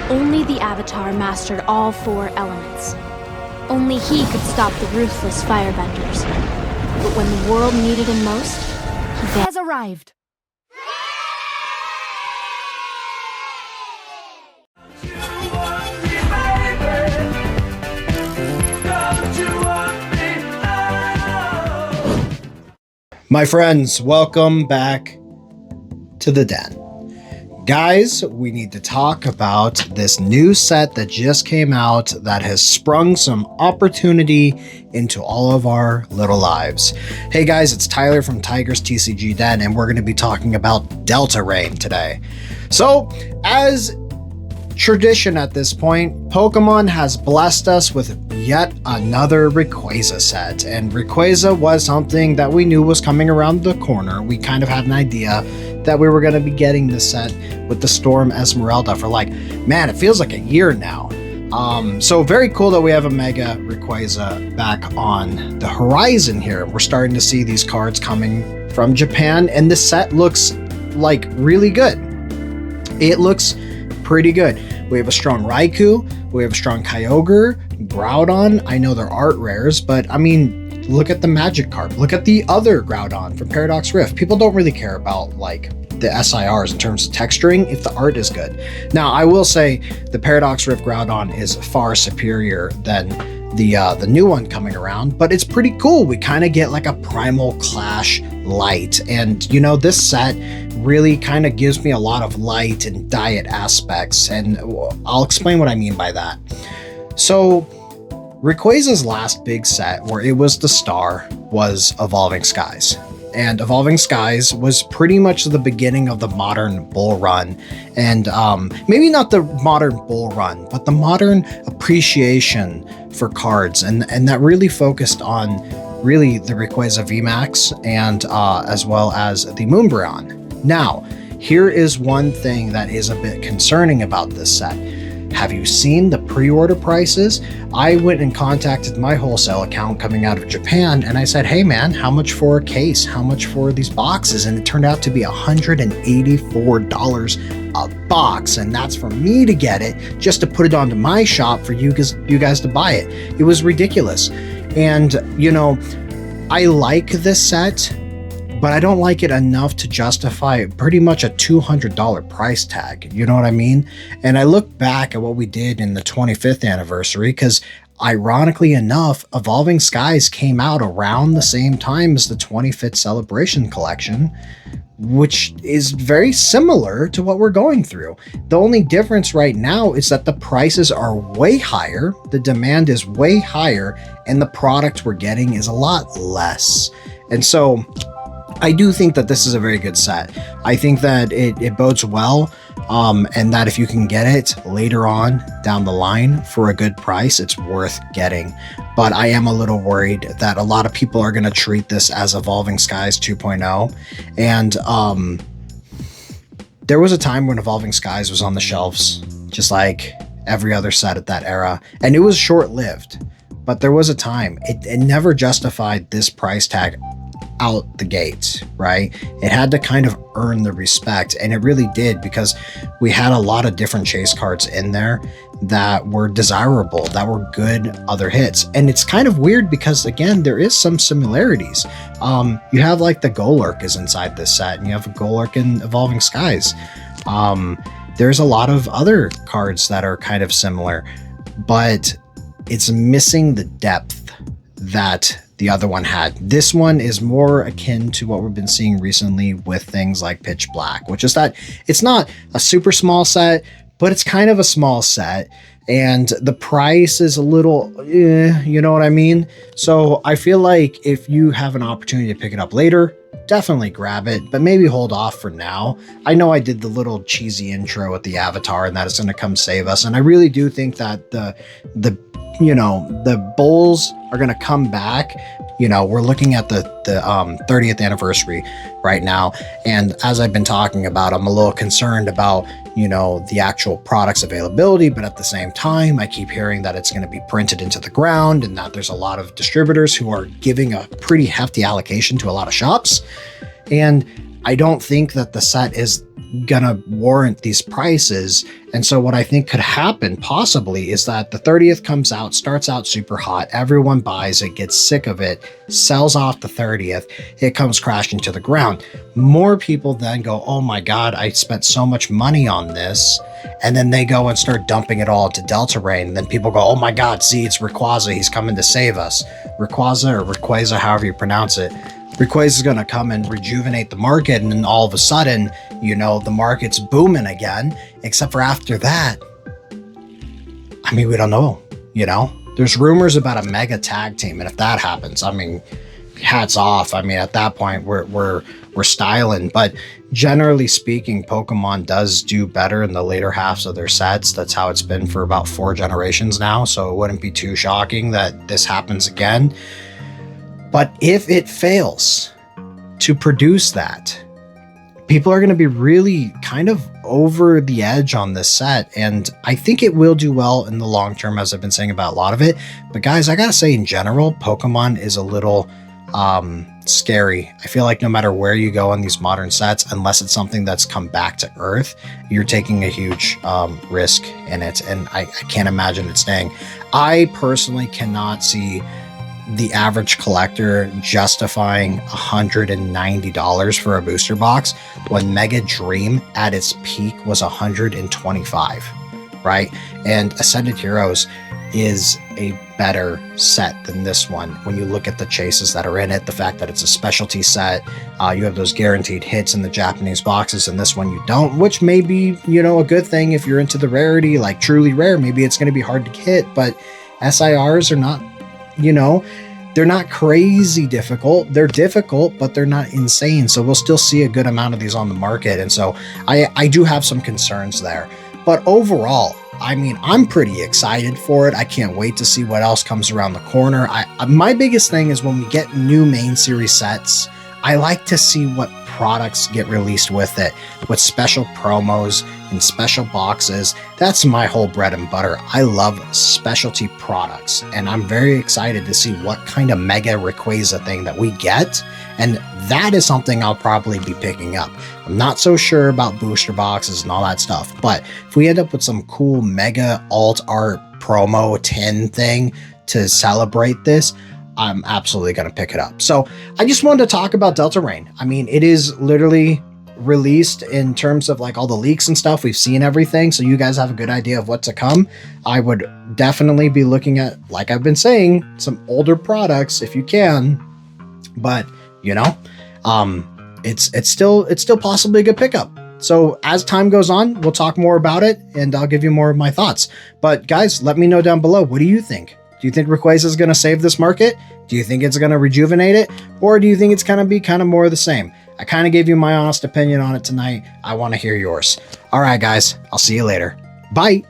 Only the Avatar mastered all 4 elements. Only he could stop the ruthless firebenders. But when the world needed him most, he has arrived. My friends, welcome back to the den. Guys, we need to talk about this new set that just came out that has sprung some opportunity into all of our little lives. Hey guys, it's Tyler from Tiger's TCG Den, and we're going to be talking about Delta Rain today. So, as tradition at this point, Pokemon has blessed us with yet another Rayquaza set, and Rayquaza was something that we knew was coming around the corner. We kind of had an idea that we were going to be getting this set with the Storm Esmeralda for it feels like a year now. So very cool that we have a Mega Rayquaza back on the horizon here. We're starting to see these cards coming from Japan, and this set looks like really good. It looks pretty good. We have a strong Raikou, we have a strong Kyogre, Groudon. I know they're art rares, but I mean, look at the Magikarp. Look at the other Groudon from Paradox Rift. People don't really care about the SIRs in terms of texturing if the art is good. Now, I will say the Paradox Rift Groudon is far superior than the new one coming around, but it's pretty cool. We kind of get like a Primal Clash light, and this set really kind of gives me a lot of light and diet aspects, and I'll explain what I mean by that. So Rayquaza's last big set, where it was the star, was Evolving Skies. And Evolving Skies was pretty much the beginning of the modern bull run. And maybe not the modern bull run, but the modern appreciation for cards. And that really focused on really the Rayquaza VMAX and as well as the Moonbryon. Now, here is one thing that is a bit concerning about this set. Have you seen the pre-order prices? I went and contacted my wholesale account coming out of Japan, and I said, hey man, how much for a case? How much for these boxes? And it turned out to be $184 a box, and that's for me to get it, just to put it onto my shop for you guys to buy it. It was ridiculous. And I like this set, but I don't like it enough to justify pretty much a $200 price tag. You know what I mean? And I look back at what we did in the 25th anniversary, because ironically enough, Evolving Skies came out around the same time as the 25th Celebration Collection, which is very similar to what we're going through. The only difference right now is that the prices are way higher, the demand is way higher, and the product we're getting is a lot less. And so I do think that this is a very good set. I think that it bodes well, and that if you can get it later on down the line for a good price, it's worth getting. But I am a little worried that a lot of people are going to treat this as Evolving Skies 2.0. And there was a time when Evolving Skies was on the shelves, just like every other set at that era, and it was short-lived. But there was a time. It never justified this price tag out the gates, right? It had to kind of earn the respect, and it really did, because we had a lot of different chase cards in there that were desirable, that were good other hits. And it's kind of weird because, again, there is some similarities. You have the Golurk is inside this set, and you have a Golurk in Evolving Skies. There's a lot of other cards that are kind of similar, but it's missing the depth that the other one had. This one is more akin to what we've been seeing recently with things like Pitch Black, which is that it's not a super small set, but it's kind of a small set, and the price is a little, you know what I mean? So I feel like if you have an opportunity to pick it up later, definitely grab it, but maybe hold off for now. I know I did the little cheesy intro with the Avatar, and that is going to come save us, and I really do think that the bulls are going to come back. We're looking at the 30th anniversary right now, and as I've been talking about, I'm a little concerned about the actual product's availability, but at the same time, I keep hearing that it's going to be printed into the ground, and that there's a lot of distributors who are giving a pretty hefty allocation to a lot of shops. And I don't think that the set is gonna warrant these prices. And so what I think could happen possibly is that the 30th comes out, starts out super hot, everyone buys it, gets sick of it, sells off the 30th, it comes crashing to the ground. More people then go, oh my God, I spent so much money on this. And then they go and start dumping it all to Delta Rain. And then people go, oh my God, see, it's Rayquaza, he's coming to save us. Rayquaza, however you pronounce it. Rayquaza is going to come and rejuvenate the market, and then all of a sudden, you know, the market's booming again, except for after that, I mean, we don't know, you know? There's rumors about a mega tag team, and if that happens, I mean, hats off. I mean, at that point, we're styling, but generally speaking, Pokemon does do better in the later halves of their sets. That's how it's been for about 4 generations now, so it wouldn't be too shocking that this happens again. But if it fails to produce that, people are going to be really kind of over the edge on this set. And I think it will do well in the long term, as I've been saying about a lot of it. But guys, I got to say in general, Pokemon is a little scary. I feel like no matter where you go on these modern sets, unless it's something that's come back to Earth, you're taking a huge risk in it. And I can't imagine it staying. I personally cannot see the average collector justifying $190 for a booster box when Mega Dream at its peak was $125, right? And Ascended Heroes is a better set than this one. When you look at the chases that are in it, the fact that it's a specialty set, you have those guaranteed hits in the Japanese boxes, and this one you don't, which may be, you know, a good thing if you're into the rarity, like truly rare. Maybe it's going to be hard to hit, but SIRs are not, you know, they're not crazy difficult. They're difficult, but they're not insane. So we'll still see a good amount of these on the market. And so I do have some concerns there. But overall, I mean, I'm pretty excited for it. I can't wait to see what else comes around the corner. My biggest thing is when we get new main series sets, I like to see what products get released with it, with special promos and special boxes. That's my whole bread and butter. I love specialty products, and I'm very excited to see what kind of Mega Rayquaza thing that we get, and that is something I'll probably be picking up. I'm not so sure about booster boxes and all that stuff, but if we end up with some cool Mega Alt Art promo tin thing to celebrate this, I'm absolutely going to pick it up. So I just wanted to talk about Delta Rain. I mean, it is literally released in terms of like all the leaks and stuff. We've seen everything. So you guys have a good idea of what to come. I would definitely be looking at, like I've been saying, some older products if you can, but you know, it's still possibly a good pickup. So as time goes on, we'll talk more about it and I'll give you more of my thoughts. But guys, let me know down below. What do you think? Do you think Rayquaza is going to save this market? Do you think it's going to rejuvenate it? Or do you think it's going to be kind of more of the same? I kind of gave you my honest opinion on it tonight. I want to hear yours. All right, guys, I'll see you later. Bye.